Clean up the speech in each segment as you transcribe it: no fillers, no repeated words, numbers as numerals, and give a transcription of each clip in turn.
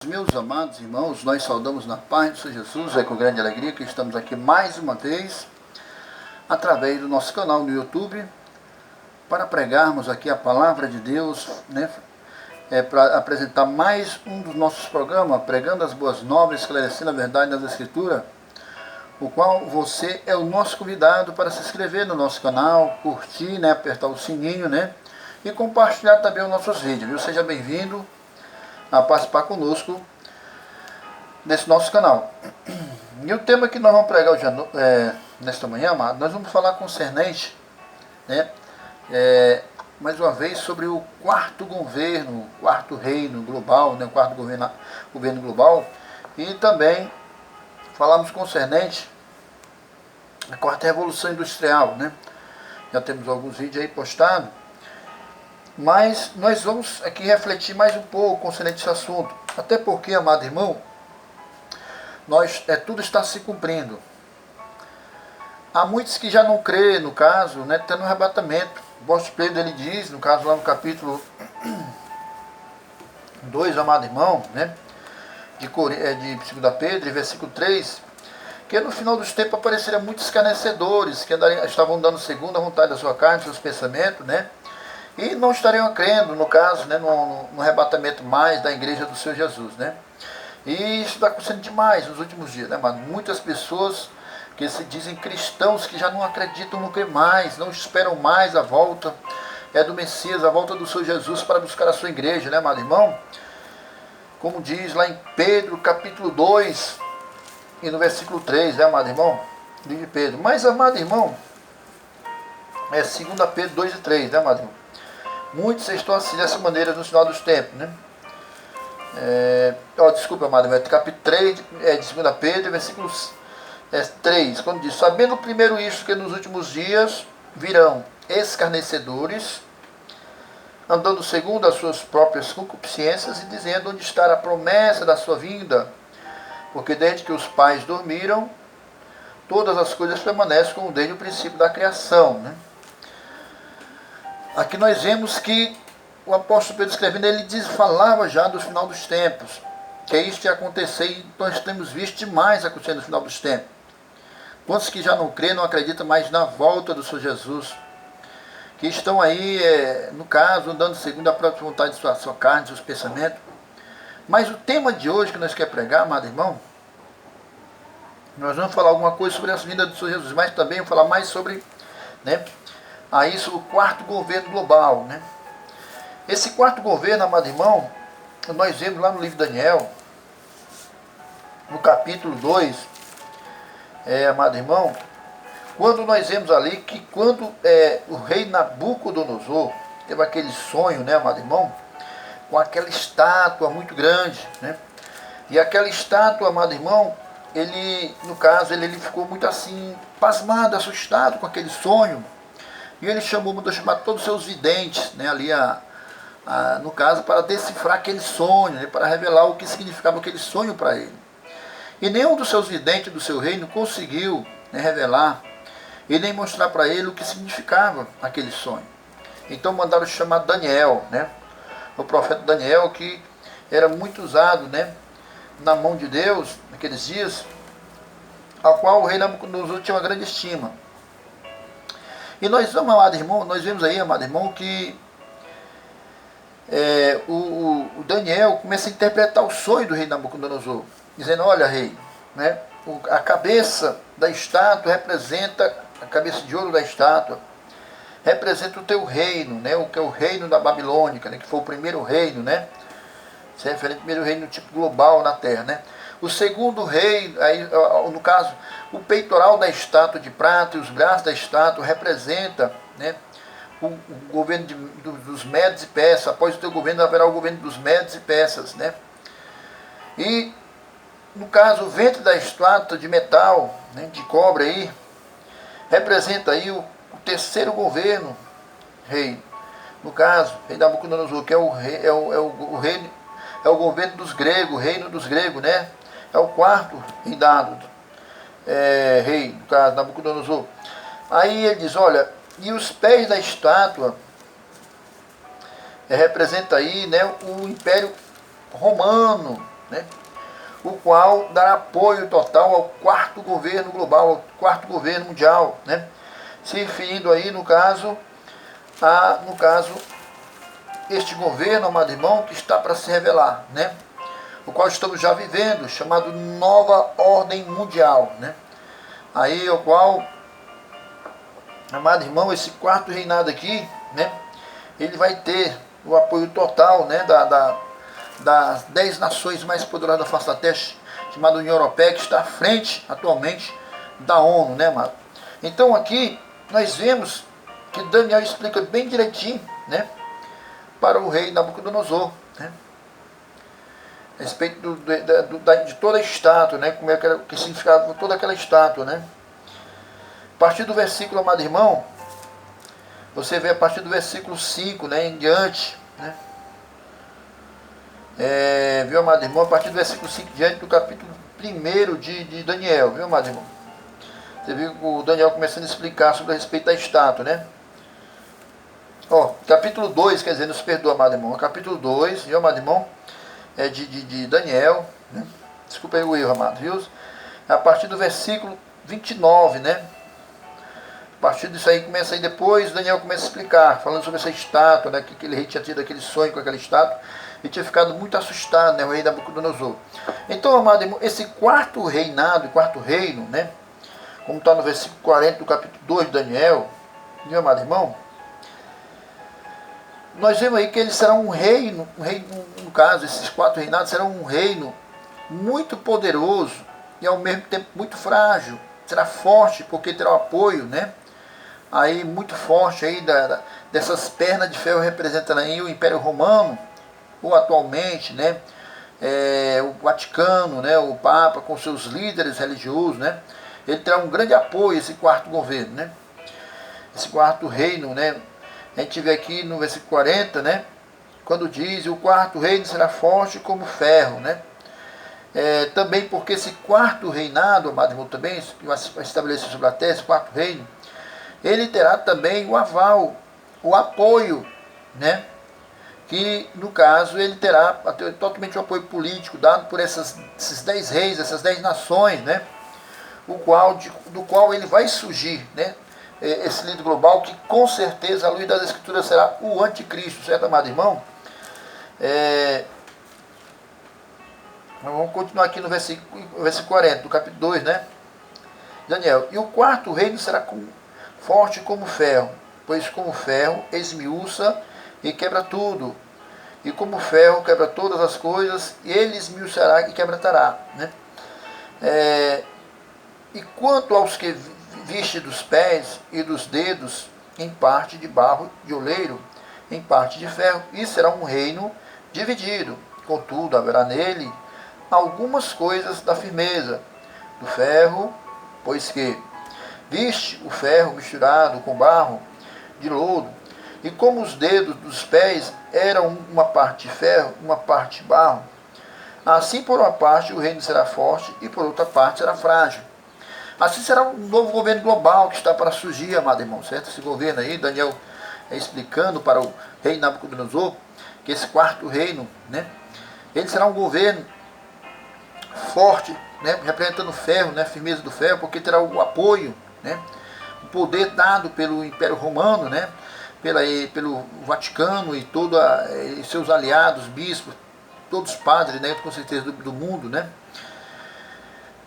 Meus amados irmãos, nós saudamos na paz do Senhor Jesus, com grande alegria que estamos aqui mais uma vez, através do nosso canal no YouTube, para pregarmos aqui a palavra de Deus, né? Para apresentar mais um dos nossos programas, pregando as boas novas, esclarecendo a verdade das Escrituras, o qual você é o nosso convidado para se inscrever no nosso canal, curtir, né? Apertar o sininho, né? E compartilhar também os nossos vídeos, viu? Seja bem-vindo a participar conosco desse nosso canal. E o tema que nós vamos pregar hoje, nesta manhã, amado, nós vamos falar concernente, né, mais uma vez sobre o quarto governo, quarto reino global, né, o quarto governo global, e também falamos concernente a quarta revolução industrial, né. Já temos alguns vídeos aí postados, mas nós vamos aqui refletir mais um pouco concernente esse assunto, até porque, amado irmão, tudo está se cumprindo. Há muitos que já não creem, no caso, né, tendo um arrebatamento. O apóstolo Pedro, ele diz, no caso lá no capítulo 2, amado irmão, né, de 2 Pedro, versículo 3, que no final dos tempos apareceriam muitos escarnecedores, que estavam dando segundo a vontade da sua carne, seus pensamentos, né, e não estariam crendo, no caso, né, no arrebatamento mais da igreja do Senhor Jesus, né. E isso está acontecendo demais nos últimos dias, né, mano? Muitas pessoas que se dizem cristãos que já não acreditam no que mais, não esperam mais a volta do Messias, a volta do Senhor Jesus para buscar a sua igreja, né, amado irmão? Como diz lá em Pedro, capítulo 2, e no versículo 3, né, amado irmão? Diz de Pedro. Mas, amado irmão, 2 Pedro 2 e 3, né, amado irmão? Muitos estão assim dessa maneira no final dos tempos, né? Desculpa, amado, capítulo 3 de 2 Pedro, versículo 3, quando diz: sabendo primeiro isto, que nos últimos dias virão escarnecedores, andando segundo as suas próprias concupiscências, e dizendo: onde está a promessa da sua vinda? Porque desde que os pais dormiram, todas as coisas permanecem como desde o princípio da criação, né? Aqui nós vemos que o apóstolo Pedro escrevendo, ele falava já do final dos tempos, que isso ia acontecer, e nós temos visto demais acontecer no final dos tempos. Quantos que já não creem, não acreditam mais na volta do Senhor Jesus, que estão aí, no caso, andando segundo a própria vontade de sua carne, de seus pensamentos. Mas o tema de hoje que nós queremos pregar, amado irmão, nós vamos falar alguma coisa sobre a vinda do Senhor Jesus, mas também vamos falar mais sobre, né, sobre o quarto governo global, né? Esse quarto governo, amado irmão, nós vemos lá no livro de Daniel, no capítulo 2, amado irmão, quando nós vemos ali que quando o rei Nabucodonosor teve aquele sonho, né, amado irmão, com aquela estátua muito grande, né, e aquela estátua, amado irmão, ele, no caso, ele ficou muito assim, pasmado, assustado com aquele sonho, e ele mandou chamar todos os seus videntes, né, ali no caso, para decifrar aquele sonho, né, para revelar o que significava aquele sonho para ele. E nenhum dos seus videntes do seu reino conseguiu, né, revelar e nem mostrar para ele o que significava aquele sonho. Então mandaram chamar Daniel, né, o profeta Daniel, que era muito usado, né, na mão de Deus naqueles dias, ao qual o rei Nabucodonosor tinha uma grande estima. E nós, amado irmão, nós vemos aí, amado irmão, que o Daniel começa a interpretar o sonho do rei Nabucodonosor, dizendo: olha, rei, né, a cabeça da estátua representa, a cabeça de ouro da estátua representa o teu reino, né, o que é o reino da Babilônica, né, que foi o primeiro reino, né, se refere ao primeiro reino tipo global na terra, né. O segundo rei, aí, no caso, o peitoral da estátua de prata e os braços da estátua representa, né, o governo dos Medes e Persas. Após o teu governo haverá o governo dos Medes e Persas, né? E no caso, o ventre da estátua de metal, né, de cobre aí, representa aí o terceiro governo, rei. No caso, rei Nabucodonosor, que é o governo dos gregos, o reino dos gregos, né? É o quarto reinado, rei, no caso, Nabucodonosor. Aí ele diz: olha, e os pés da estátua representa aí, né, o Império Romano, né, o qual dará apoio total ao quarto governo global, ao quarto governo mundial, né, se referindo aí, no caso, este governo, amado irmão, que está para se revelar, né, o qual estamos já vivendo, chamado Nova Ordem Mundial, né, aí o qual, amado irmão, esse quarto reinado aqui, né, ele vai ter o apoio total, né, das 10 nações mais poderosas da face da Terra, chamada União Europeia, que está à frente, atualmente, da ONU, né, amado? Então aqui, nós vemos que Daniel explica bem direitinho, né, para o rei Nabucodonosor, né, a respeito de toda a estátua, né, como é que significava toda aquela estátua, né. A partir do versículo, amado irmão, você vê a partir do versículo 5, né, em diante, né, viu, amado irmão, a partir do versículo 5 em diante do capítulo 1 de Daniel, viu, amado irmão? Você viu o Daniel começando a explicar sobre a respeito da estátua, né? Ó, capítulo 2, quer dizer, nos perdoa, amado irmão, capítulo 2, viu, amado irmão, de Daniel, né? Desculpa aí o erro, amado, viu? A partir do versículo 29, né? A partir disso aí começa aí depois, Daniel começa a explicar, falando sobre essa estátua, né, que aquele rei tinha tido aquele sonho com aquela estátua, e tinha ficado muito assustado, né, o rei Nabucodonosor. Então, amado irmão, esse quarto reinado, quarto reino, né, como está no versículo 40 do capítulo 2 de Daniel, viu, amado irmão? Nós vemos aí que ele será um reino, no caso, esses quatro reinados serão um reino muito poderoso e ao mesmo tempo muito frágil. Será forte porque terá o apoio, né, aí muito forte aí dessas pernas de ferro representando aí o Império Romano, ou atualmente, né, o Vaticano, né, o Papa com seus líderes religiosos, né, ele terá um grande apoio, esse quarto governo, né, esse quarto reino, né. A gente vê aqui no versículo 40, né, quando diz: o quarto reino será forte como ferro, né. Também porque esse quarto reinado, amado irmão, também vai estabelecer sobre a terra, esse quarto reino, ele terá também o aval, o apoio, né, que no caso ele terá totalmente o apoio político dado por esses 10 reis, essas 10 nações, né, do qual ele vai surgir, né, esse líder global, que com certeza, à luz das Escrituras, será o anticristo, certo, amado irmão? Vamos continuar aqui no versículo 40, do capítulo 2, né? Daniel: e o quarto reino será forte como ferro, pois como ferro esmiuça e quebra tudo, e como ferro quebra todas as coisas, e ele esmiuçará e quebrantará, né? E quanto aos que viste dos pés e dos dedos, em parte de barro de oleiro, em parte de ferro, e será um reino dividido. Contudo, haverá nele algumas coisas da firmeza do ferro, pois que viste o ferro misturado com barro de lodo, e como os dedos dos pés eram uma parte de ferro, uma parte de barro, assim por uma parte o reino será forte e por outra parte será frágil. Assim será um novo governo global que está para surgir, amado irmão, certo? Esse governo aí, Daniel explicando para o rei Nabucodonosor, que esse quarto reino, né, ele será um governo forte, né, representando o ferro, né, firmeza do ferro, porque terá o apoio, né, o poder dado pelo Império Romano, né, pelo Vaticano e e seus aliados, bispos, todos os padres, né, com certeza do mundo, né.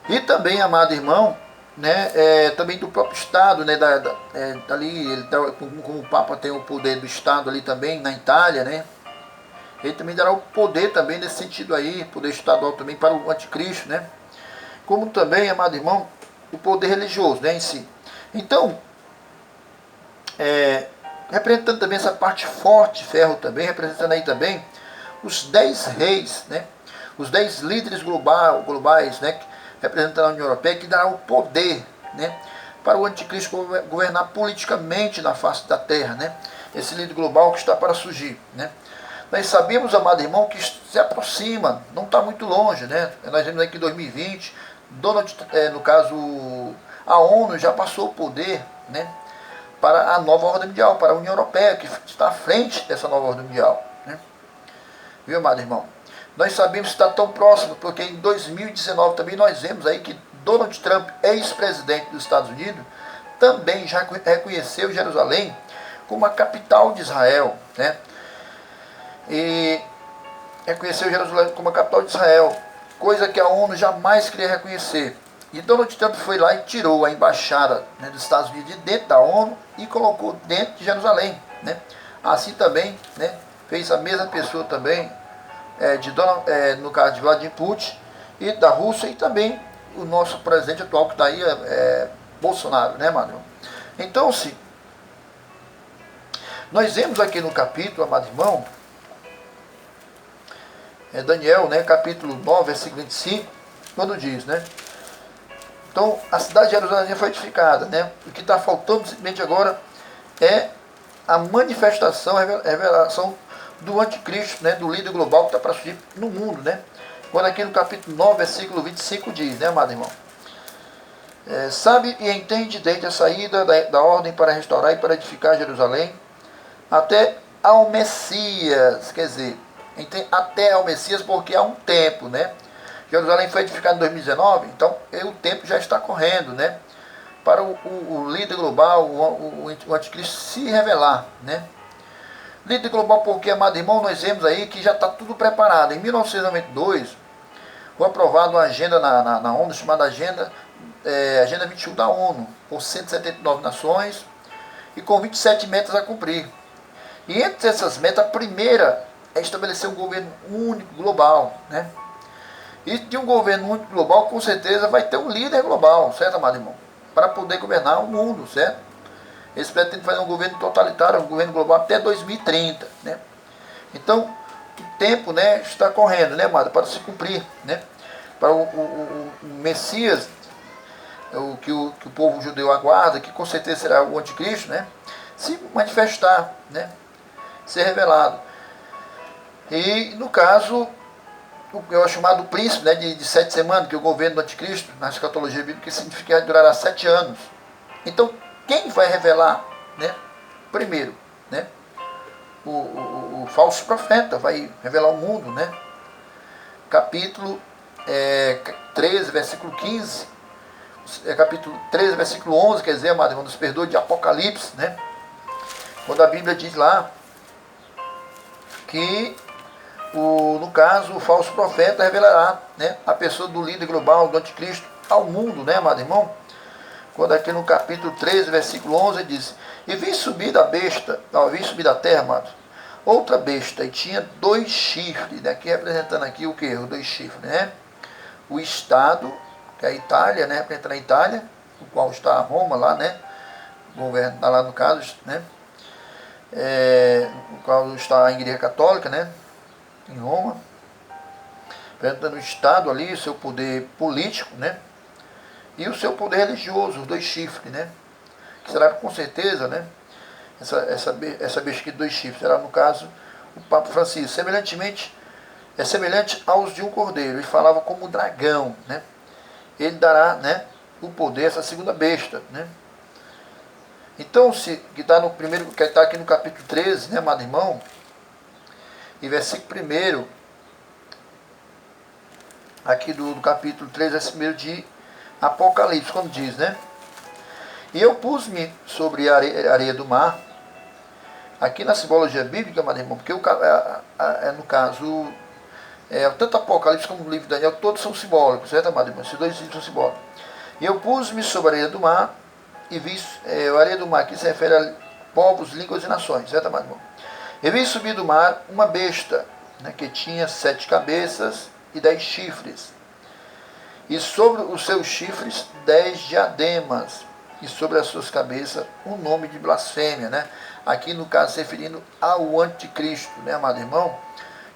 E também, amado irmão, né, também do próprio Estado, né, ali, como o Papa tem o poder do Estado ali também, na Itália, né, ele também dará o poder também nesse sentido aí, poder estadual também para o anticristo, né, como também, amado irmão, o poder religioso, né, em si. Então, representando também essa parte forte, ferro também, representando aí também os 10 reis, né, os 10 líderes globais, né, representando a União Europeia, que dará o poder, né, para o anticristo governar politicamente na face da terra, né, esse líder global que está para surgir, né. Nós sabemos, amado irmão, que se aproxima, não está muito longe, né, nós vemos aqui em 2020, no caso, a ONU já passou o poder, né, para a nova ordem mundial, para a União Europeia, que está à frente dessa nova ordem mundial, né. Viu, amado irmão? Nós sabemos que está tão próximo, porque em 2019 também nós vemos aí que Donald Trump, ex-presidente dos Estados Unidos, também já reconheceu Jerusalém como a capital de Israel, né? E reconheceu Jerusalém como a capital de Israel, coisa que a ONU jamais queria reconhecer. E Donald Trump foi lá e tirou a embaixada, né, dos Estados Unidos de dentro da ONU e colocou dentro de Jerusalém, né? Assim também, né, fez a mesma pessoa também, no caso de Vladimir Putin e da Rússia, e também o nosso presidente atual que está aí, Bolsonaro, né, mano? Então, se nós vemos aqui no capítulo, amado irmão, Daniel, né, capítulo 9, versículo 25, quando diz, né? Então, a cidade de Jerusalém foi edificada, né? O que está faltando simplesmente agora é a manifestação, a revelação do anticristo, né, do líder global que está para surgir no mundo, né? Quando aqui no capítulo 9, versículo 25 diz, né, amado irmão? Sabe e entende desde a saída da ordem para restaurar e para edificar Jerusalém, até ao Messias, quer dizer, até ao Messias, porque há um tempo, né? Jerusalém foi edificada em 2019, então o tempo já está correndo, né? Para o líder global, o anticristo se revelar, né? Líder global porque, amado irmão, nós vemos aí que já está tudo preparado. Em 1992, foi aprovada uma agenda na ONU, chamada Agenda 21 da ONU, por 179 nações e com 27 metas a cumprir. E entre essas metas, a primeira é estabelecer um governo único global, né? E de um governo único global, com certeza vai ter um líder global, certo, amado irmão? Para poder governar o mundo, certo? Eles pretendem fazer um governo totalitário, um governo global até 2030, né? Então, o tempo, né, está correndo, né, amado? Para se cumprir, né? Para o Messias, que o povo judeu aguarda, que com certeza será o anticristo, né? Se manifestar, né? Ser revelado. E, no caso, é o chamado príncipe, né, de 7 semanas, que é o governo do anticristo, na escatologia bíblica, que significa que durará 7 anos. Então, quem vai revelar, né, primeiro, né, o falso profeta vai revelar o mundo, né? Capítulo 13, versículo 15, capítulo 13, versículo 11, quer dizer, amado irmão, nos perdoe, de Apocalipse, né? Quando a Bíblia diz lá que no caso, o falso profeta revelará, né, a pessoa do líder global, do anticristo, ao mundo, né, amado irmão? Quando aqui no capítulo 13, versículo 11, diz: E vi subir da besta, vi subir da terra, amado, outra besta, e tinha 2 chifres, né, aqui representando aqui o que? Os 2 chifres, né? O Estado, que é a Itália, né, representando a Itália, o qual está Roma lá, né? O governo está lá no caso, né? O qual está a Igreja Católica, né? Em Roma, representando o Estado ali, o seu poder político, né? E o seu poder religioso, os 2 chifres, né? Que será com certeza, né? Essa besta de 2 chifres será, no caso, o Papa Francisco. Semelhantemente, é semelhante aos de um cordeiro. Ele falava como dragão, né? Ele dará, né, o poder, essa segunda besta, né? Então, que está no primeiro, que está aqui no capítulo 13, né, amado irmão? E versículo 1, aqui do capítulo 13, versículo 1 de Apocalipse, quando diz, né? E eu pus-me sobre a areia do mar, aqui na simbologia bíblica, meu irmão, porque no caso, tanto Apocalipse como o livro de Daniel, todos são simbólicos, certo, amado irmão? Esses 2 livros são simbólicos. E eu pus-me sobre a areia do mar, e vi, a areia do mar aqui se refere a povos, línguas e nações, certo, amado irmão? E vi subir do mar uma besta, né, que tinha 7 cabeças e 10 chifres. E sobre os seus chifres 10 diademas. E sobre as suas cabeças um nome de blasfêmia, né? Aqui no caso se referindo ao anticristo, né, amado irmão?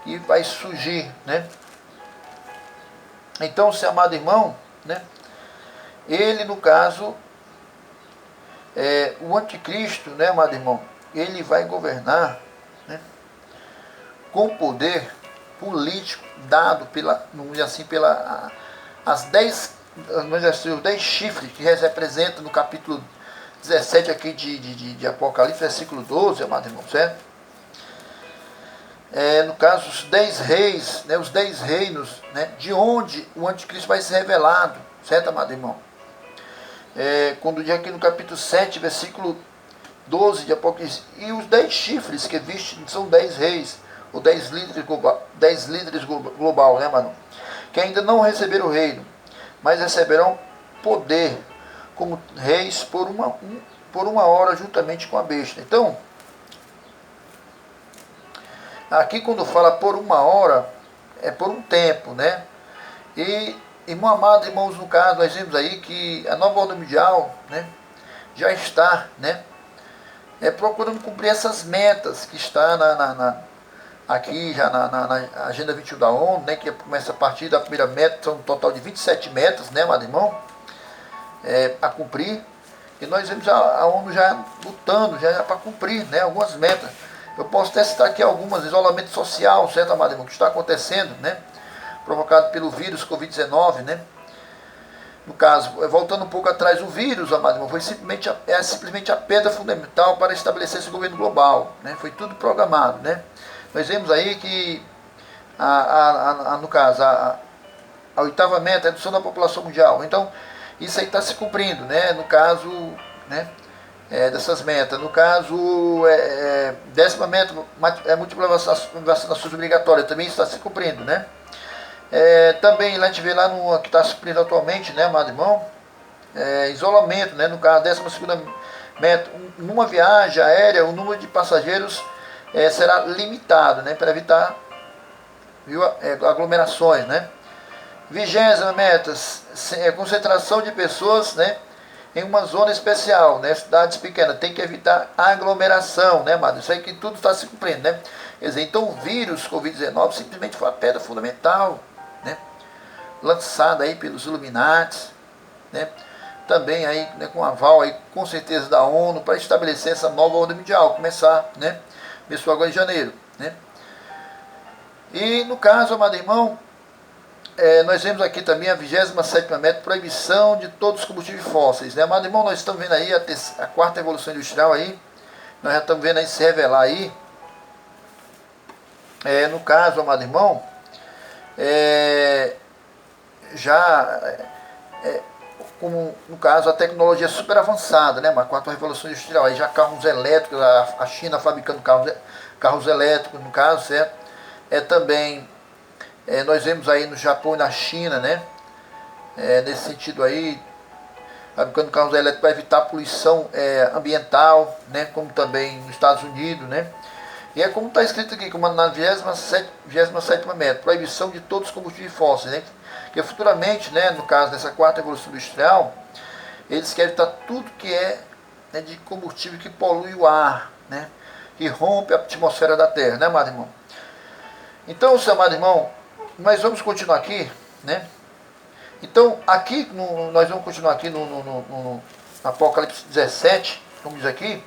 Que vai surgir, né? Então, se amado irmão, né? Ele no caso, o anticristo, né, amado irmão? Ele vai governar, né, com poder político dado as 10 chifres que representam no capítulo 17 aqui de Apocalipse, versículo 12, amado irmão, certo? no caso, os 10 reis, né, os 10 reinos, né, de onde o anticristo vai ser revelado, certo, amado irmão? Quando diz aqui no capítulo 7, versículo 12 de Apocalipse, e os 10 chifres que viste são 10 reis, ou 10 líderes global, né, mano? Que ainda não receberam o reino, mas receberão poder como reis por uma hora juntamente com a besta. Então, aqui quando fala por uma hora, é por um tempo, né? E, irmão amado, irmãos, no caso, nós vemos aí que a nova ordem mundial, né, já está, né, procurando cumprir essas metas que está aqui já na Agenda 21 da ONU, né, que começa a partir da primeira meta, são um total de 27 metas, né, amado irmão, a cumprir. E nós vemos a ONU já lutando já para cumprir, né, algumas metas. Eu posso até citar aqui algumas: isolamento social, certo, amado irmão, que está acontecendo, né, provocado pelo vírus Covid-19, né. No caso, voltando um pouco atrás, o vírus, amado irmão, foi simplesmente a pedra fundamental para estabelecer esse governo global, né, foi tudo programado, né. Nós vemos aí que, no caso, a oitava meta é a redução da população mundial. Então, isso aí está se cumprindo, né, no caso, né, dessas metas. No caso, décima meta é múltiplas vacinações obrigatórias, também está se cumprindo, né. Também lá a gente vê lá no que está se cumprindo atualmente, né, amado irmão, isolamento, né, no caso, 12ª meta, numa viagem aérea, o número de passageiros será limitado, né, para evitar, viu, aglomerações, né. 20ª meta, concentração de pessoas, né, em uma zona especial, né, cidades pequenas, tem que evitar aglomeração, né, amado? Isso aí que tudo está se cumprindo, né. Quer dizer, então o vírus Covid-19 simplesmente foi a pedra fundamental, né, lançada aí pelos Illuminati, né, também aí, né, com aval aí, com certeza da ONU, para estabelecer essa nova ordem mundial, começar, né, começou agora em janeiro, né. E no caso, amado irmão, nós vemos aqui também a 27ª meta, proibição de todos os combustíveis fósseis, né, amado irmão? Nós estamos vendo aí a quarta revolução industrial aí, nós já estamos vendo aí se revelar aí. No caso, amado irmão, como no caso a tecnologia super avançada, né, mas quarta revolução industrial, aí já carros elétricos, a China fabricando carros elétricos, no caso, certo? Também nós vemos aí no Japão e na China, né, nesse sentido aí, fabricando carros elétricos para evitar poluição ambiental, né, como também nos Estados Unidos, né. E é como está escrito aqui, como na 27ª meta, proibição de todos os combustíveis fósseis, né? Que futuramente, né, no caso dessa quarta revolução industrial, eles querem evitar tudo que né, de combustível que polui o ar, né? Que rompe a atmosfera da Terra, né, amado irmão? Então, seu amado irmão, nós vamos continuar aqui, né? Então, aqui, nós vamos continuar aqui no Apocalipse 17, como diz aqui.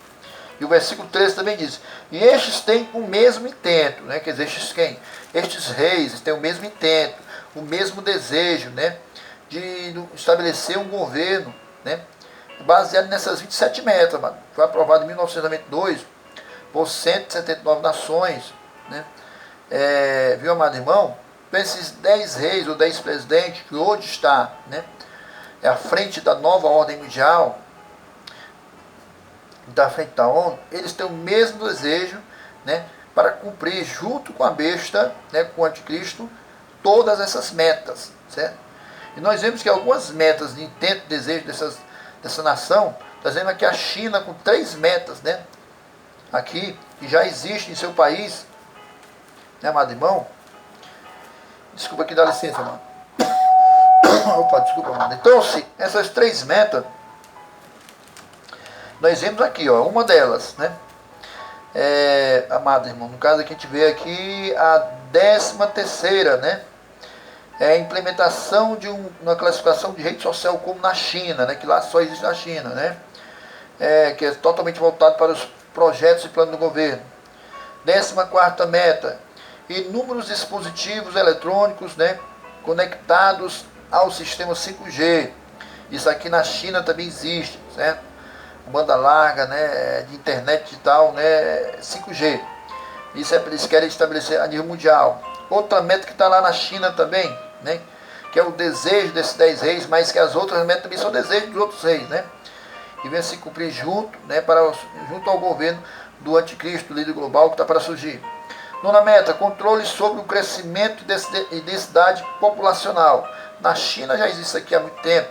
E o versículo 13 também diz: e estes têm o mesmo intento, né? Quer dizer, estes quem? Estes reis têm o mesmo intento, o mesmo desejo, né? De estabelecer um governo, né? Baseado nessas 27 metas, mano. Foi aprovado em 1992 por 179 nações, né? Viu, amado irmão? Para esses 10 reis ou 10 presidentes que hoje está, né, à frente da nova ordem mundial, da frente da ONU, eles têm o mesmo desejo, né, para cumprir junto com a besta, né, com o anticristo, todas essas metas, certo? E nós vemos que algumas metas de intento, desejo dessa nação, nós vemos aqui a China com 3 metas, né, aqui, que já existe em seu país, né, amado irmão? Desculpa aqui, dá licença, mano. Opa, desculpa, mano. Então, se essas 3 metas, nós vemos aqui, ó, uma delas, né? Amado irmão, no caso aqui a gente vê aqui a 13ª, né? A implementação de uma classificação de rede social como na China, né? Que lá só existe na China, né? Que é totalmente voltado para os projetos e planos do governo. 14ª meta, inúmeros dispositivos eletrônicos, né? Conectados ao sistema 5G. Isso aqui na China também existe, certo? Banda larga, né, de internet digital, né, 5G. Isso eles querem estabelecer a nível mundial. Outra meta que está lá na China também, né? Que é o desejo desses 10 reis, mas que as outras metas também são desejos dos outros reis, né? E vem se cumprir junto, né, junto ao governo do anticristo, líder global que está para surgir. Nona meta, controle sobre o crescimento e densidade populacional. Na China já existe isso aqui há muito tempo,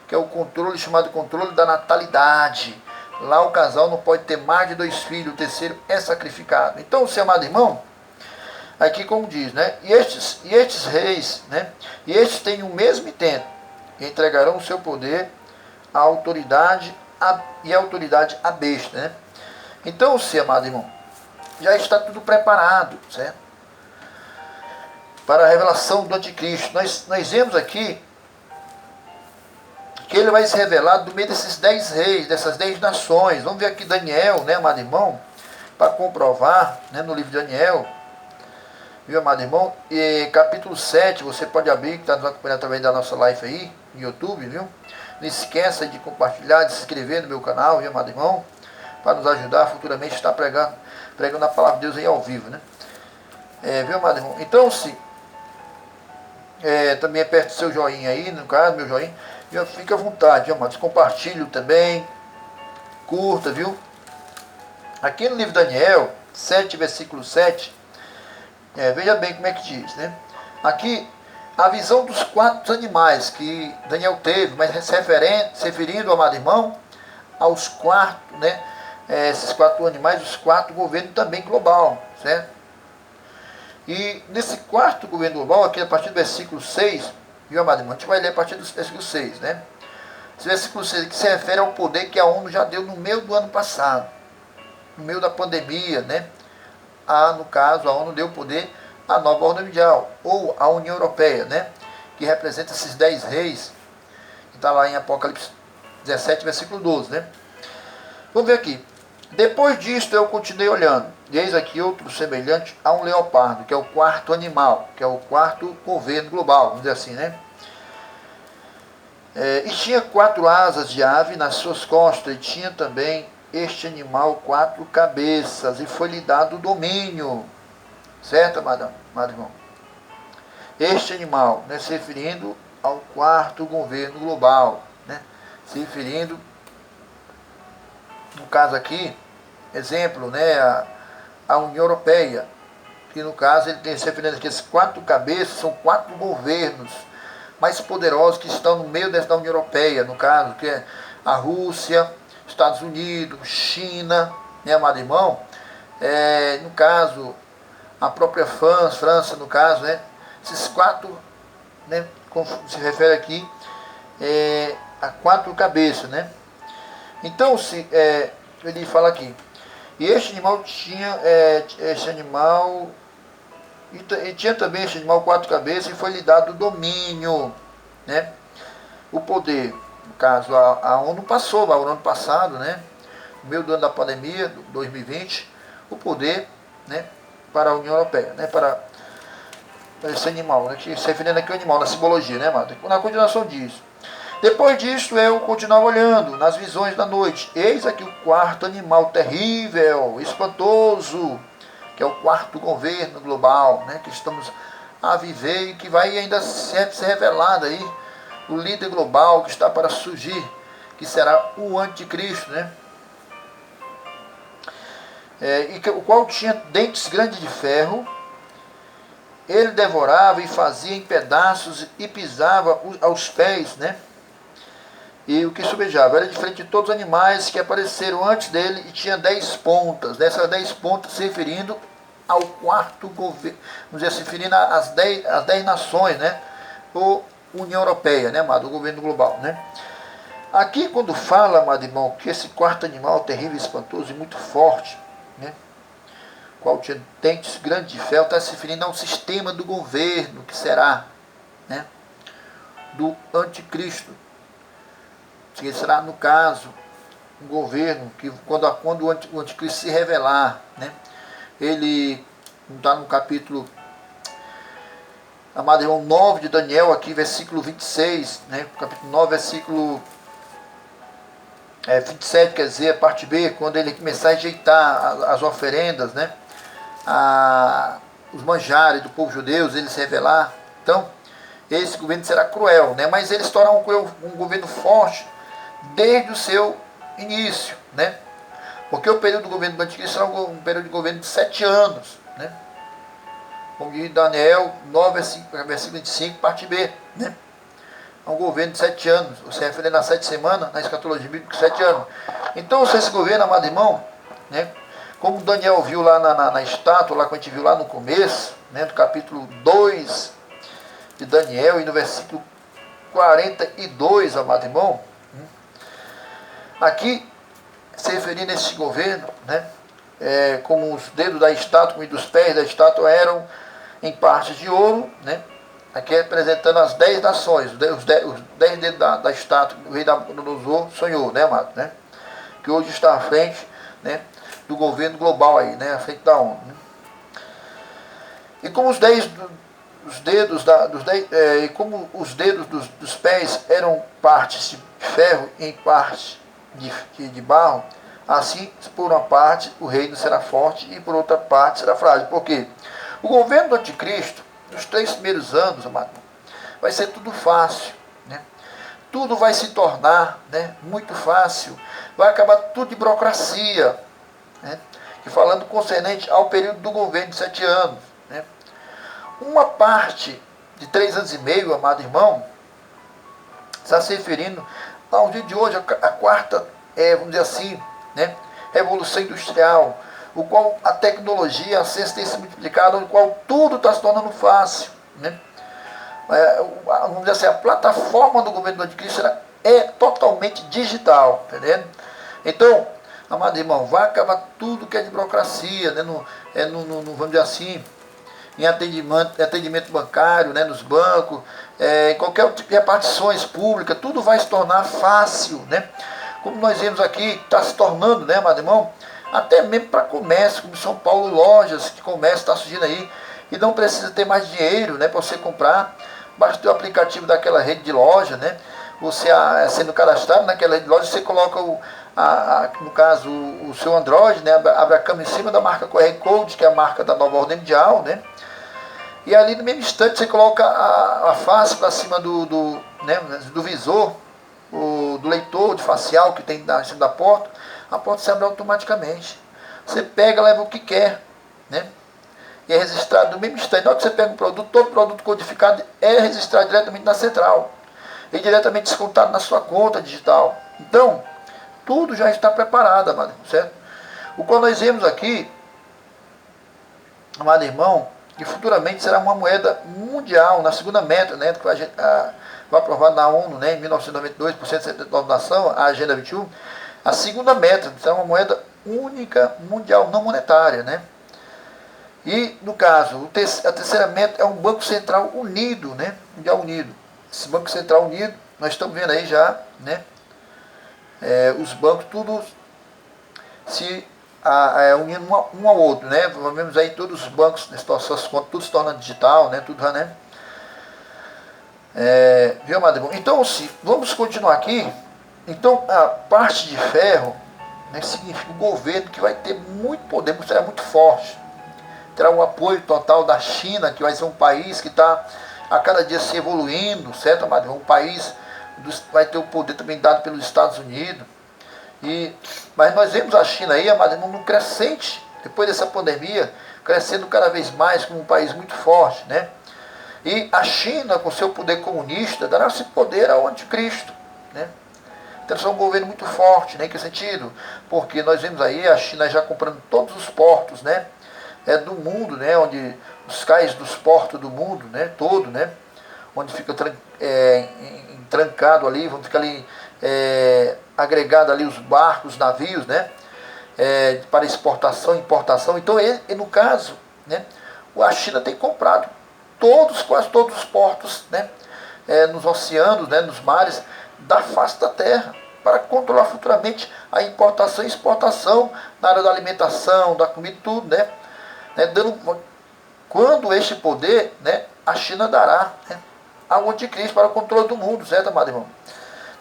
que é o controle chamado controle da natalidade. Lá o casal não pode ter mais de 2 filhos, o terceiro é sacrificado. Então, seu amado irmão, aqui como diz, né? E estes reis, né? E estes têm o mesmo intento, entregarão o seu poder à autoridade e a autoridade à besta, né? Então, seu amado irmão, já está tudo preparado, certo? Para a revelação do anticristo. Nós vemos aqui que ele vai se revelar do meio desses 10 reis, dessas 10 nações. Vamos ver aqui Daniel, né, amado irmão, para comprovar, né, no livro de Daniel, viu, amado irmão? E capítulo 7, você pode abrir, que está nos acompanhando através da nossa live aí, no YouTube, viu? Não esqueça de compartilhar, de se inscrever no meu canal, viu, amado irmão? Para nos ajudar futuramente a estar pregando a palavra de Deus aí ao vivo, né? Viu, amado irmão? Então, se também aperte o seu joinha aí, no caso, meu joinha, fica à vontade, viu, amado? Compartilhe também, curta, viu? Aqui no livro de Daniel 7, versículo 7, veja bem como é que diz, né? Aqui, a visão dos 4 animais que Daniel teve, mas se referindo, amado irmão, aos 4, né? Esses 4 animais, os 4 governos também global, certo? E nesse 4º governo global, aqui a partir do versículo 6, viu, amado irmão? A gente vai ler a partir do versículo 6, né? Esse versículo 6 que se refere ao poder que a ONU já deu no meio do ano passado, no meio da pandemia, né? No caso, a ONU deu poder à nova ordem mundial, ou à União Europeia, né? Que representa esses 10 reis, que está lá em Apocalipse 17, versículo 12, né? Vamos ver aqui. Depois disto eu continuei olhando, e eis aqui outro semelhante a um leopardo, que é o 4º animal, que é o 4º governo global, vamos dizer assim, né? E tinha 4 asas de ave nas suas costas, e tinha também este animal 4 cabeças, e foi-lhe dado o domínio, certo, amado irmão? Este animal, né, se referindo ao 4º governo global, né? Se referindo, no caso aqui, exemplo, né, a União Europeia, que no caso ele tem se referindo aqui, esses 4 cabeças são 4 governos mais poderosos que estão no meio da União Europeia, no caso, que é a Rússia, Estados Unidos, China, né, amado irmão? No caso, a própria França, no caso, né? Esses 4, né, como se refere aqui, a 4 cabeças, né? Então, ele fala aqui, e este animal tinha, e tinha também este animal 4 cabeças, e foi-lhe dado o domínio, né? O poder. No caso, a ONU passou, no ano passado, né? No meio do ano da pandemia, 2020, o poder, né? Para a União Europeia, né? Para esse animal, né? Que se referindo aqui ao animal, na simbologia, né, mano? Na continuação disso. Depois disso, eu continuava olhando nas visões da noite. Eis aqui o 4º animal terrível, espantoso, que é o 4º governo global, né? Que estamos a viver e que vai ainda ser revelado aí, o líder global que está para surgir, que será o anticristo, né? O qual tinha dentes grandes de ferro, ele devorava e fazia em pedaços e pisava aos pés, né? E o que subejava era diferente de todos os animais que apareceram antes dele, e tinha 10 pontas, dessas 10 pontas se referindo ao 4º governo, vamos dizer, se referindo às 10 nações, né? Ou União Europeia, né, amado? O governo global, né? Aqui, quando fala, amado irmão, que esse 4º animal terrível, espantoso e muito forte, né? Qual tinha dentes grandes de ferro, está se referindo ao sistema do governo, que será, né? Do anticristo. Que será, no caso, um governo que, quando o anticristo se revelar, né? Ele está no capítulo, amado irmão, 9 de Daniel, aqui, versículo 26, né? Capítulo 9, versículo 27, quer dizer, a parte B, quando ele começar a rejeitar as oferendas, né? os manjares do povo judeu, ele se revelar. Então, esse governo será cruel, né? Mas ele se tornará um governo forte desde o seu início, né? Porque o período do governo do Anticristo será um período de governo de 7 anos, né? Como diz Daniel 9, versículo 25, parte B, né? É um governo de 7 anos, se referindo a 7 semanas, na escatologia bíblica, 7 anos. Então, se esse governo, amado irmão, né? Como Daniel viu lá na estátua, lá que a gente viu lá no começo, né? Do capítulo 2 de Daniel, e no versículo 42, amado irmão, aqui, se referindo a esse governo, né? Como os dedos da estátua e dos pés da estátua eram em partes de ouro, né? Aqui representando as 10 nações, os 10 dedos da estátua que o rei Nabucodonosor sonhou, né, amado? Né? Que hoje está à frente, né, do governo global aí, né, à frente da ONU. Né? E como os dedos dos pés eram partes de ferro e em parte de barro, assim, por uma parte, o reino será forte e por outra parte será frágil. Por quê? O governo do anticristo, nos 3 primeiros anos, amado, vai ser tudo fácil, né? Tudo vai se tornar, né, muito fácil. Vai acabar tudo de burocracia, né? E falando concernente ao período do governo de 7 anos, né? Uma parte de 3 anos e meio, amado irmão, está se referindo ao dia de hoje, a quarta, vamos dizer assim, né, revolução industrial, o qual a tecnologia, a ciência tem se multiplicado, no qual tudo está se tornando fácil, né? Vamos dizer assim, a plataforma do governo do anticristo é totalmente digital, entendendo? Então, amado irmão, vai acabar tudo que é de burocracia, né? Vamos dizer assim, em atendimento bancário, né? Nos bancos, em qualquer tipo de repartições públicas, tudo vai se tornar fácil, né? Como nós vemos aqui, está se tornando, né, amado irmão? Até mesmo para comércio, como São Paulo, lojas de comércio está surgindo aí, e não precisa ter mais dinheiro, né, para você comprar, basta ter o aplicativo daquela rede de loja, né, você sendo cadastrado naquela rede de loja, você coloca, no caso, o seu Android, né, abre a câmera em cima da marca QR Code, que é a marca da nova ordem mundial, né, e ali no mesmo instante você coloca a face para cima do visor, do leitor de facial que tem em cima da porta, a porta se abre automaticamente. Você pega, leva o que quer, né? E é registrado no mesmo instante. Na hora que você pega um produto, todo produto codificado é registrado diretamente na central e diretamente descontado na sua conta digital. Então, tudo já está preparado, amado, certo? O qual nós vemos aqui, amado irmão, que futuramente será uma moeda mundial, na segunda meta, né, que foi aprovada na ONU, né, em 1992, por 179 nações, a Agenda 21, a segunda meta, será uma moeda única mundial, não monetária, né? E, no caso, a terceira meta é um Banco Central unido, né, mundial unido. Esse Banco Central unido, nós estamos vendo aí já, né, os bancos tudo se unindo um ao outro, né? Vemos aí todos os bancos, suas contas, tudo se torna digital, né? Tudo, né? Viu, amado irmão? Então, vamos continuar aqui. Então, a parte de ferro, né, significa o governo que vai ter muito poder, será muito forte. Terá o apoio total da China, que vai ser um país que está a cada dia se evoluindo, certo, amado irmão? Um país vai ter o poder também dado pelos Estados Unidos. Mas nós vemos a China aí, amado irmão, num crescente, depois dessa pandemia, crescendo cada vez mais como um país muito forte, né? E a China, com seu poder comunista, dará esse poder ao anticristo, né? Então, é um governo muito forte, né? Em que sentido? Porque nós vemos aí a China já comprando todos os portos, né? Do mundo, né? Onde os cais dos portos do mundo, né? Todo, né? Onde fica trancado ali, vamos ficar ali agregado ali os barcos, navios, né? Para exportação e importação. Então, no caso, né? A China tem comprado quase todos os portos, né? Nos oceanos, né? Nos mares da face da terra, para controlar futuramente a importação e exportação na área da alimentação, da comida, tudo, né? Quando este poder, né? A China dará, né, ao anticristo para o controle do mundo, certo, amado irmão?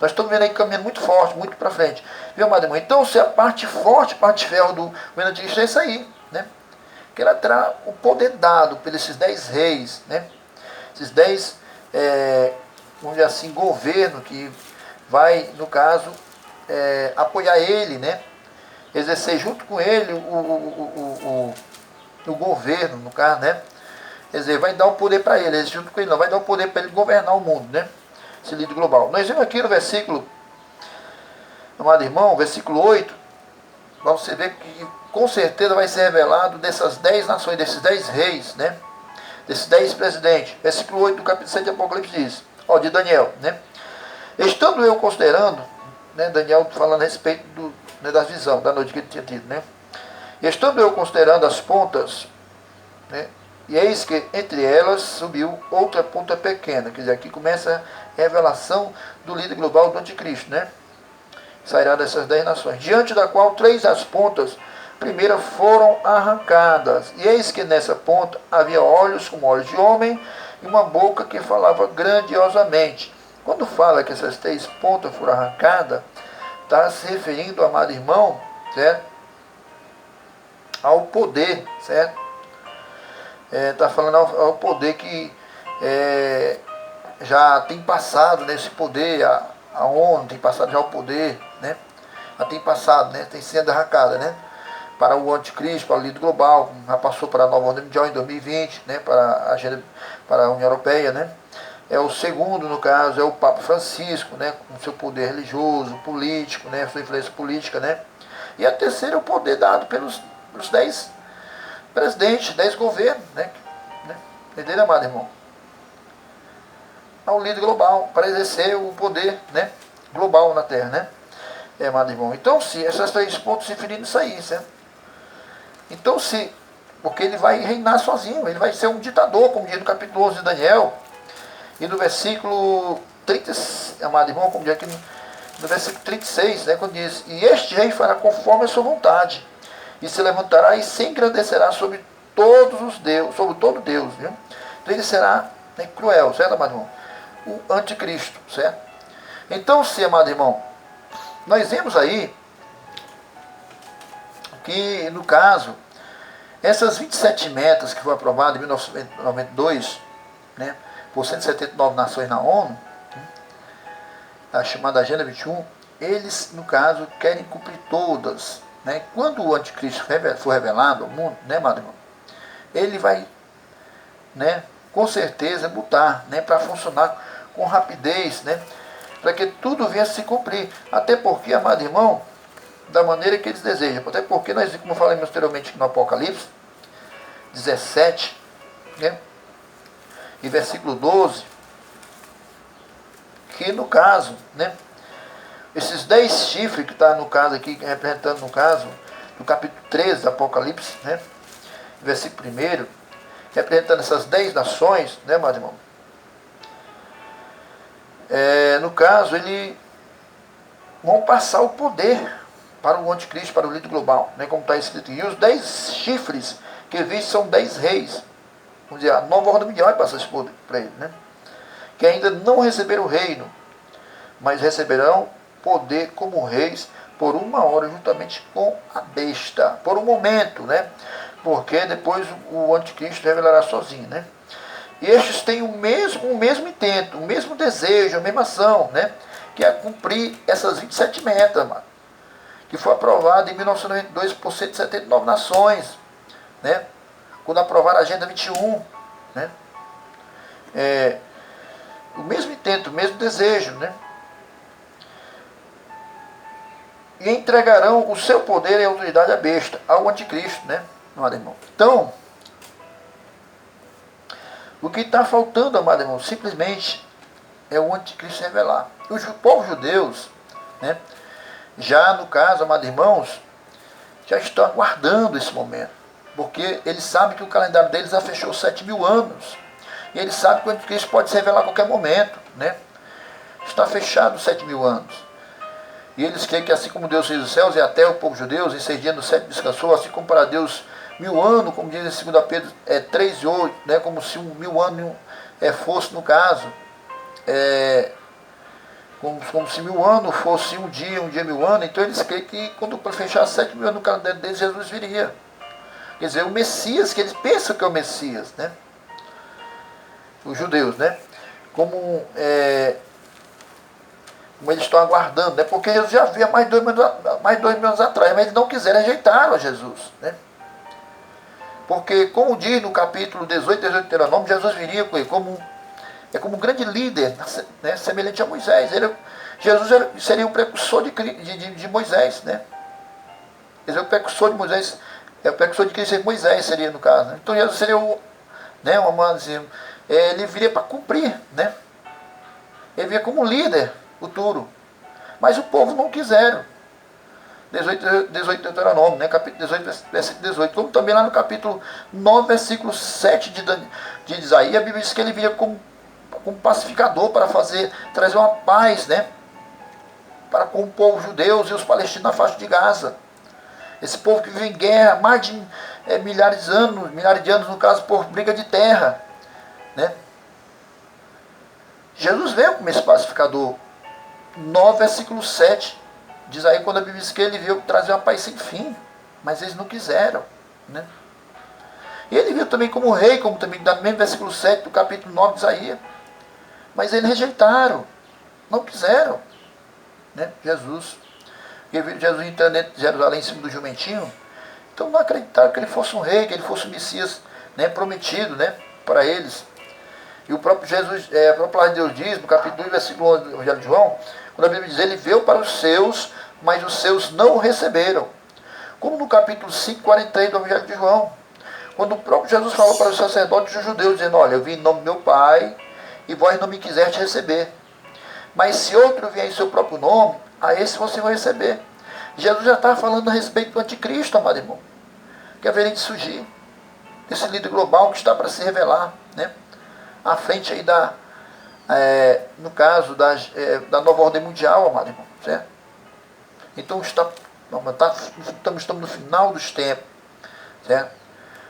Nós estamos vendo aí caminhando muito forte, muito para frente. Viu, amado irmão? Então, se a parte forte, parte de ferro do governo anticristo é isso aí, né? que ela terá o poder dado por esses 10 reis, né? Esses 10, vamos dizer assim, governo que vai, no caso, apoiar ele, né? Exercer junto com ele o governo, no caso, né? Quer dizer, vai dar o poder para ele, junto com ele não, vai dar o poder para ele governar o mundo, né? Esse líder global. Nós vemos aqui no versículo, amado irmão, versículo 8, você vê que com certeza vai ser revelado dessas 10 nações, desses 10 reis, né? Desses 10 presidentes. Versículo 8 do capítulo 7 de Apocalipse diz, de Daniel, né? Estando eu considerando, né, Daniel falando a respeito das visões, da noite que ele tinha tido, né? Estando eu considerando as pontas, né, e eis que entre elas subiu outra ponta pequena, quer dizer, aqui começa a revelação do líder global do anticristo, né? Sairá dessas 10 nações, diante da qual 3 das pontas primeiras foram arrancadas, e eis que nessa ponta havia olhos como olhos de homem, e uma boca que falava grandiosamente. Quando fala que essas 3 pontas foram arrancadas, está se referindo, amado irmão, certo? Ao poder, certo? Está falando ao poder que já tem passado nesse poder, a ONU tem passado já o poder, né? Já tem passado, né? Tem sido arrancada, né? Para o anticristo, para o líder global, já passou para a nova ordem mundial em 2020, né? Para a União Europeia, né? O segundo, no caso, é o Papa Francisco, né? Com seu poder religioso, político, né? Sua influência política, né? E a terceira é o poder dado pelos 10 presidentes, 10 governos, né? Entendeu, amado irmão? Ao líder global, para exercer o poder, né? Global na Terra, né? Amado irmão. Então, se essas 3 pontos se referindo isso aí, certo? Então, porque ele vai reinar sozinho, ele vai ser um ditador, como diz no capítulo 11 de Daniel, e no versículo 30, amado irmão, como diz aqui no versículo 36, né? Quando diz, e este rei fará conforme a sua vontade, e se levantará e se engrandecerá sobre todos os deuses, sobre todo Deus, viu? Então ele será, né, cruel, certo, amado irmão? O anticristo, certo? Então, se, amado irmão, nós vemos aí que, no caso, essas 27 metas que foram aprovadas em 1992, né, por 179 nações na ONU, a chamada Agenda 21, eles, no caso, querem cumprir todas, né? Quando o anticristo for revelado ao mundo, né, amado irmão, ele vai, né, com certeza botar, né, para funcionar com rapidez, né, para que tudo venha a se cumprir. Até porque, amado irmão, da maneira que eles desejam. Até porque nós, como falamos anteriormente no Apocalipse 17, né, e versículo 12, que no caso, né, esses 10 chifres que está no caso aqui, representando no caso, no capítulo 13 do Apocalipse, né, versículo 1, representando essas 10 nações, né, meu irmão? No caso, eles vão passar o poder para o anticristo, para o líder global, né, como está escrito. E os 10 chifres que vistos são 10 reis. Vamos dizer, a nova ordem mundial vai passar esse poder para ele, né? Que ainda não receberam o reino, mas receberão poder como reis por 1 hora, juntamente com a besta, por um momento, né? Porque depois o anticristo revelará sozinho, né? E estes têm o mesmo intento, o mesmo desejo, a mesma ação, né? Que é cumprir essas 27 metas, mano, que foi aprovada em 1992 por 179 nações, né? Quando aprovaram a Agenda 21, né? O mesmo intento, o mesmo desejo, né? E entregarão o seu poder e autoridade à besta, ao anticristo, né, amado irmão? Então, o que está faltando, amado irmão, simplesmente é o anticristo revelar. Os povos judeus, né, já no caso, amado irmãos, já estão aguardando esse momento, porque eles sabem que o calendário deles já fechou 7.000 anos, e eles sabem que o anticristo pode se revelar a qualquer momento, né? Está fechado 7.000 anos. E eles creem que assim como Deus fez os céus e a terra, o povo judeu, em 6 dias no 7 descansou, assim como para Deus 1.000 anos, como diz em 2 Pedro 3:8, né, como se 1.000 anos fosse, no caso, como se 1.000 anos fosse um dia 1.000 anos. Então eles creem que quando fechar 7.000 anos no calendário deles, Jesus viria. quer dizer, o Messias, que eles pensam que é o Messias, né? Os judeus, né? Como eles estão aguardando, né? Porque Jesus já havia mais de 2 mil anos atrás, mas eles não quiseram, rejeitaram a Jesus, né? Porque, como diz no capítulo 18 de Deuteronômio, Jesus viria como um grande líder, né? Semelhante a Moisés. Jesus seria o precursor de Moisés, né? Quer dizer, o precursor de Moisés, o precursor de Cristo, Moisés seria, no caso, né? Então Jesus seria né, ele viria para cumprir, né? Ele viria como líder futuro. Mas o povo não quiseram. 18 de Deuteronômio, né? Capítulo 18, versículo 18. Como também lá no capítulo 9, versículo 7 de Isaías, a Bíblia diz que ele viria como pacificador para trazer uma paz, né? Para com o povo judeu e os palestinos na faixa de Gaza. Esse povo que vive em guerra há mais de milhares de anos, no caso, por briga de terra, né? Jesus veio como esse pacificador. 9, versículo 7, diz aí quando a Bíblia diz que ele veio trazer uma paz sem fim, mas eles não quiseram, né? E ele veio também como rei, como também no mesmo versículo 7 do capítulo 9 de Isaías, mas eles rejeitaram, não quiseram, né? Jesus entrando dentro de Jerusalém em cima do jumentinho, então não acreditaram que ele fosse um rei, que ele fosse o Messias, né, prometido, né, para eles. E o próprio Jesus, a própria palavra de Deus diz, no capítulo 2, versículo 11 do Evangelho de João, quando a Bíblia diz, ele veio para os seus, mas os seus não o receberam. Como no capítulo 5, 43 do Evangelho de João, quando o próprio Jesus falou para os sacerdotes e os judeus, dizendo, olha, eu vim em nome do meu Pai, e vós não me quiseste receber. Mas se outro vier em seu próprio nome, a esse você vai receber. Jesus já estava falando a respeito do anticristo, amado irmão, que haveria de surgir, esse líder global que está para se revelar, né? À frente aí no caso da nova ordem mundial, amado irmão, certo? Então estamos no final dos tempos, certo?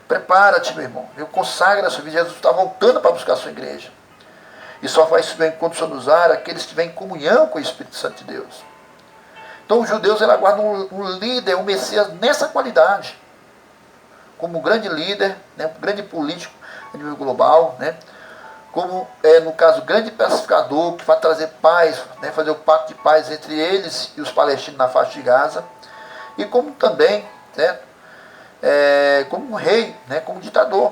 Prepara-te, meu irmão, consagra a sua vida. Jesus está voltando para buscar a sua igreja, e só faz isso bem quando se usar aqueles que vêm em comunhão com o Espírito Santo de Deus. Então os judeus aguardam um líder, um Messias nessa qualidade, como um grande líder, né, um grande político a nível global, né, como, no caso, grande pacificador que vai trazer paz, né, fazer o pacto de paz entre eles e os palestinos na faixa de Gaza, e como também, certo, como um rei, né, como um ditador.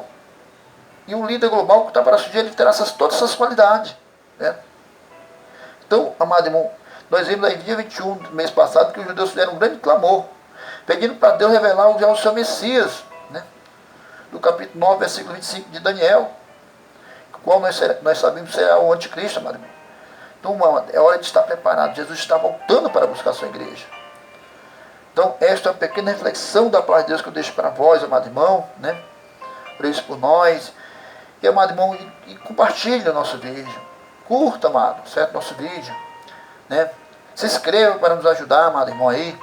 E um líder global que está para surgir, ele terá todas essas qualidades. Né? Então, amado irmão, nós vimos aí dia 21 do mês passado que os judeus fizeram um grande clamor, pedindo para Deus revelar já o seu Messias, né? Do capítulo 9, versículo 25 de Daniel, o qual nós sabemos será o anticristo, amado irmão. Então, é hora de estar preparado. Jesus está voltando para buscar a sua igreja. Então, esta é uma pequena reflexão da palavra de Deus que eu deixo para vós, amado irmão, né? Por isso, por nós. E, amado irmão, e compartilhe o nosso vídeo. Curta, amado, certo? Nosso vídeo, né? Se inscreva para nos ajudar, amado irmão, aí.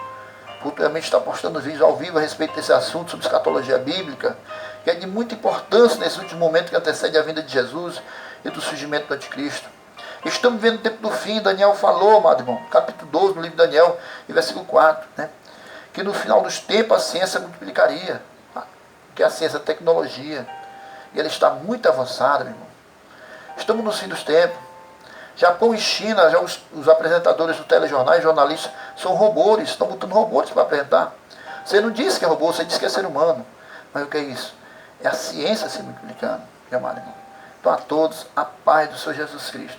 Futuramente está postando vídeos ao vivo a respeito desse assunto sobre escatologia bíblica, que é de muita importância nesse último momento que antecede a vinda de Jesus e do surgimento do anticristo. Estamos vendo o tempo do fim. Daniel falou, amado irmão, capítulo 12 do livro de Daniel, e versículo 4, né? Que no final dos tempos a ciência multiplicaria, que a ciência é a tecnologia, e ela está muito avançada, meu irmão. Estamos no fim dos tempos. Japão e China, já os apresentadores do telejornais, jornalistas, são robôs, estão botando robôs para apresentar. Você não disse que é robô, você disse que é ser humano. Mas o que é isso? É a ciência se multiplicando, meu amado irmão. Então a todos, a paz do Senhor Jesus Cristo.